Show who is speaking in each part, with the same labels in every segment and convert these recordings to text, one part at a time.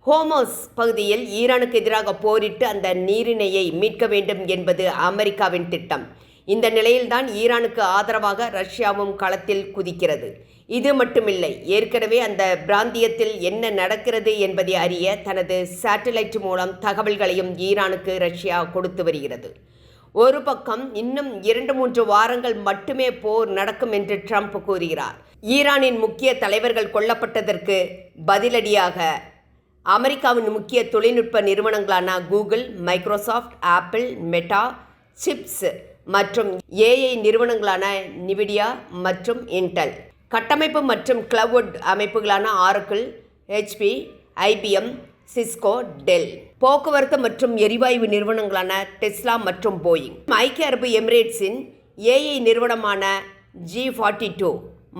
Speaker 1: ஹோமோஸ் பகுதியில் ஈரானுக்கு எதிராக போரிட்டு அந்த நீரிணையை மீட்க வேண்டும் என்பது அமெரிக்காவின் திட்டம். இந்த நிலையில்தான் ஈரானுக்கு ஆதரவாக ரஷ்யாவும் களத்தில் குதிக்கிறது. இது மட்டுமில்லை, ஏற்கனவே அந்த பிராந்தியத்தில் என்ன நடக்கிறது என்பதை அறிய தனது சேட்டலைட் மூலம் தகவல்களையும் ஈரானுக்கு ரஷ்யா கொடுத்து வருகிறது. ஒரு பக்கம் இன்னும் 2-3 வாரங்கள் மட்டுமே போர் நடக்கும் என்று ட்ரம்ப் கூறுகிறார். ஈரானின் முக்கிய தலைவர்கள் கொல்லப்பட்டதற்கு பதிலடியாக அமெரிக்காவின் முக்கிய தொழில்நுட்ப நிறுவனங்களான Google, Microsoft, Apple, Meta, chips மற்றும் ஏஐ நிறுவனங்களான நிவிடியா மற்றும் இன்டெல், கட்டமைப்பு மற்றும் கிளவுட் அமைப்புகளான Oracle, HP, IBM, Cisco, Dell, போக்குவரத்து மற்றும் எரிவாயு நிறுவனங்களான டெஸ்லா மற்றும் போயிங், ஐக்கிய அரபு எமிரேட்ஸின் ஏஐ நிறுவனமான G42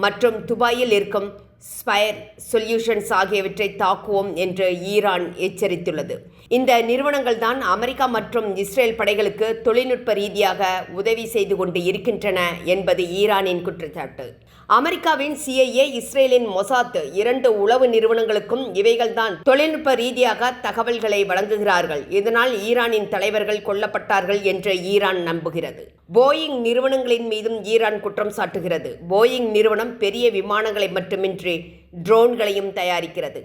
Speaker 1: மற்றும் துபாயில் இருக்கும் ஸ்பயர் சொல்யூஷன்ஸ் ஆகியவற்றை தாக்குவோம் என்று ஈரான் எச்சரித்துள்ளது. இந்த நிறுவனங்கள் தான் அமெரிக்கா மற்றும் இஸ்ரேல் படைகளுக்கு தொழில்நுட்ப ரீதியாக உதவி செய்து கொண்டு இருக்கின்றன என்பது ஈரானின் குற்றச்சாட்டு. அமெரிக்காவின் CIA, இஸ்ரேலின் மொசாத் 2 உளவு நிறுவனங்களுக்கும் இவைகள்தான் தொழில்நுட்ப ரீதியாக தகவல்களை வழங்குகிறார்கள். இதனால் ஈரானின் தலைவர்கள் கொல்லப்பட்டார்கள் என்று ஈரான் நம்புகிறது. போயிங் நிறுவனங்களின் மீதும் ஈரான் குற்றம் சாட்டுகிறது. போயிங் நிறுவனம் பெரிய விமானங்களை மட்டுமின்றி ட்ரோன்களையும் தயாரிக்கிறது.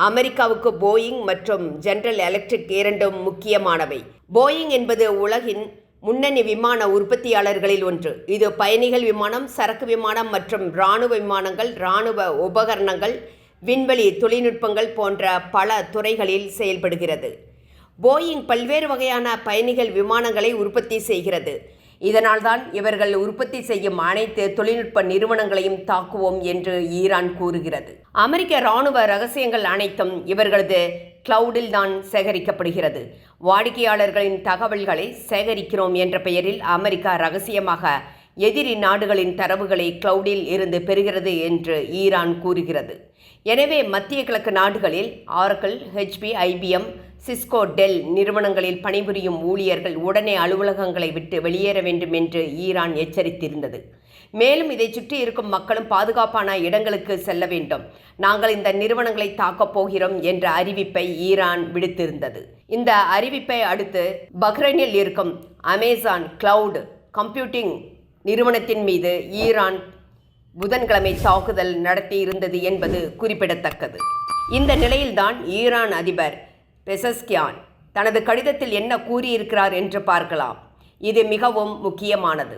Speaker 1: அமெரிக்காவுக்கு போயிங் மற்றும் ஜெனரல் எலக்ட்ரிக் இரண்டும் முக்கியமானவை. போயிங் என்பது உலகின் முன்னணி விமான உற்பத்தியாளர்களில் ஒன்று. இது பயணிகள் விமானம், சரக்கு விமானம் மற்றும் இராணுவ விமானங்கள், இராணுவ உபகரணங்கள், விண்வெளி தொழில்நுட்பங்கள் போன்ற பல துறைகளில் செயல்படுகிறது. போயிங் பல்வேறு வகையான பயணிகள் விமானங்களை உற்பத்தி செய்கிறது. இதனால்தான் இவர்கள் உற்பத்தி செய்யும் அனைத்து தொழில்நுட்ப நிறுவனங்களையும் தாக்குவோம் என்று ஈரான் கூறுகிறது. அமெரிக்க இராணுவ ரகசியங்கள் அனைத்தும் இவர்களது கிளவுடில் தான் சேகரிக்கப்படுகிறது. வாடிக்கையாளர்களின் தகவல்களை சேகரிக்கிறோம் என்ற பெயரில் அமெரிக்கா ரகசியமாக எதிரி நாடுகளின் தரவுகளை கிளவுடில் இருந்து பெறுகிறது என்று ஈரான் கூறுகிறது. எனவே மத்திய கிழக்கு நாடுகளில் Oracle, HP, IBM, Cisco, Dell நிறுவனங்களில் பணிபுரியும் ஊழியர்கள் உடனே அலுவலகங்களை விட்டு வெளியேற வேண்டும் என்று ஈரான் எச்சரித்திருந்தது. மேலும் இதை சுற்றி இருக்கும் மக்களும் பாதுகாப்பான இடங்களுக்கு செல்ல வேண்டும். நாங்கள் இந்த நிறுவனங்களை தாக்கப் போகிறோம் என்ற அறிவிப்பை ஈரான் விடுத்திருந்தது. இந்த அறிவிப்பை அடுத்து பஹ்ரைனில் இருக்கும் அமேசான் கிளவுட் கம்ப்யூட்டிங் நிறுவனத்தின் மீது ஈரான் புதன்கிழமை தாக்குதல் நடத்தியிருந்தது என்பது குறிப்பிடத்தக்கது. இந்த நிலையில்தான் ஈரான் அதிபர் பெசஸ்கியான் தனது கடிதத்தில் என்ன கூறியிருக்கிறார் என்று பார்க்கலாம். இது மிகவும் முக்கியமானது.